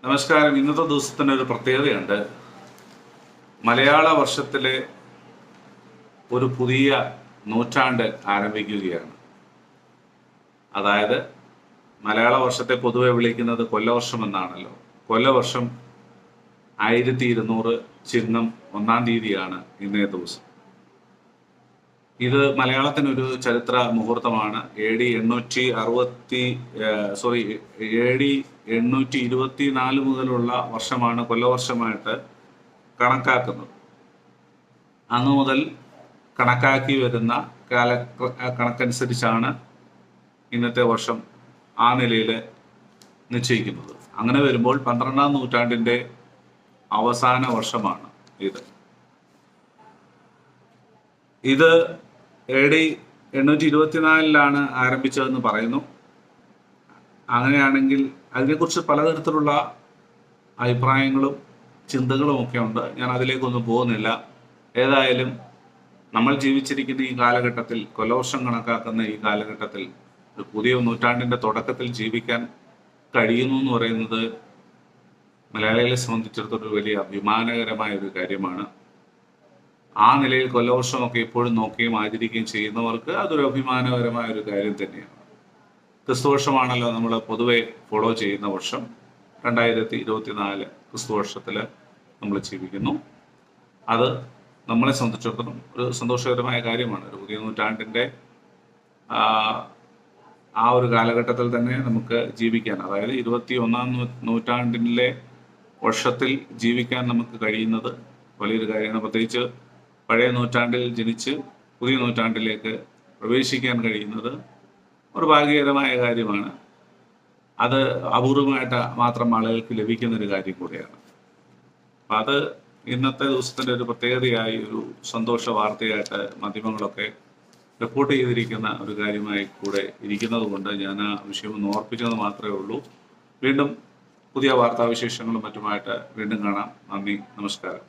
നമസ്കാരം. ഇന്നത്തെ ദിവസത്തിന് ഒരു പ്രത്യേകതയുണ്ട്. മലയാള വർഷത്തിലെ ഒരു പുതിയ നൂറ്റാണ്ട് ആരംഭിക്കുകയാണ്. അതായത് മലയാള വർഷത്തെ പൊതുവെ വിളിക്കുന്നത് കൊല്ലവർഷം എന്നാണല്ലോ. കൊല്ലവർഷം 1200 ചിങ്ങം 1-ാം തീയതിയാണ് ഇന്നേ ദിവസം. ഇത് മലയാളത്തിനൊരു ചരിത്ര മുഹൂർത്തമാണ്. AD 824 മുതലുള്ള വർഷമാണ് കൊല്ലവർഷമായിട്ട് കണക്കാക്കുന്നത്. അന്നു മുതൽ കണക്കാക്കി വരുന്ന കണക്കനുസരിച്ചാണ് ഇന്നത്തെ വർഷം ആ നിലയിൽ നിശ്ചയിക്കുന്നത്. അങ്ങനെ വരുമ്പോൾ 12-ാം നൂറ്റാണ്ടിൻ്റെ അവസാന വർഷമാണ് ഇത് AD 824 ആരംഭിച്ചതെന്ന് പറയുന്നു. അങ്ങനെയാണെങ്കിൽ അതിനെക്കുറിച്ച് പലതരത്തിലുള്ള അഭിപ്രായങ്ങളും ചിന്തകളും ഒക്കെ ഉണ്ട്. ഞാൻ അതിലേക്കൊന്നും പോകുന്നില്ല. ഏതായാലും നമ്മൾ ജീവിച്ചിരിക്കുന്ന ഈ കാലഘട്ടത്തിൽ, കൊല്ലവർഷം കണക്കാക്കുന്ന ഈ കാലഘട്ടത്തിൽ, ഒരു പുതിയ നൂറ്റാണ്ടിൻ്റെ തുടക്കത്തിൽ ജീവിക്കാൻ കഴിയുന്നു എന്ന് പറയുന്നത് മലയാളികളെ സംബന്ധിച്ചിടത്തോളം ഒരു വലിയ അഭിമാനകരമായ ഒരു കാര്യമാണ്. ആ നിലയിൽ കൊല്ലവർഷമൊക്കെ എപ്പോഴും നോക്കുകയും ആചരിക്കുകയും ചെയ്യുന്നവർക്ക് അതൊരു അഭിമാനകരമായ ഒരു കാര്യം തന്നെയാണ്. ക്രിസ്തുവർഷമാണല്ലോ നമ്മൾ പൊതുവെ ഫോളോ ചെയ്യുന്ന വർഷം. 2024 ക്രിസ്തുവർഷത്തിൽ നമ്മൾ ജീവിക്കുന്നു. അത് നമ്മളെ സംബന്ധിച്ചിടത്തോളം ഒരു സന്തോഷകരമായ കാര്യമാണ്. ഒരു പുതിയ നൂറ്റാണ്ടിൻ്റെ ആ ഒരു കാലഘട്ടത്തിൽ തന്നെ നമുക്ക് ജീവിക്കാൻ, അതായത് 21-ാം നൂറ്റാണ്ടിലെ വർഷത്തിൽ ജീവിക്കാൻ നമുക്ക് കഴിയുന്നത് വലിയൊരു കാര്യമാണ്. പ്രത്യേകിച്ച് പഴയ നൂറ്റാണ്ടിൽ ജനിച്ച് പുതിയ നൂറ്റാണ്ടിലേക്ക് പ്രവേശിക്കാൻ കഴിയുന്നത് ഒരു ഭാഗ്യകരമായ കാര്യമാണ്. അത് അപൂർവമായിട്ട് മാത്രം ആളുകൾക്ക് ലഭിക്കുന്നൊരു കാര്യം കൂടെയാണ്. അപ്പം അത് ഇന്നത്തെ ദിവസത്തിൻ്റെ ഒരു പ്രത്യേകതയായി, ഒരു സന്തോഷ വാർത്തയായിട്ട് മാധ്യമങ്ങളൊക്കെ റിപ്പോർട്ട് ചെയ്തിരിക്കുന്ന ഒരു കാര്യമായി കൂടെ ഇരിക്കുന്നത് കൊണ്ട് ഞാൻ ആ വിഷയം ഒന്ന് ഓർപ്പിച്ചത് മാത്രമേ ഉള്ളൂ. വീണ്ടും പുതിയ വാർത്താവിശേഷങ്ങളും മറ്റുമായിട്ട് വീണ്ടും കാണാം. നന്ദി, നമസ്കാരം.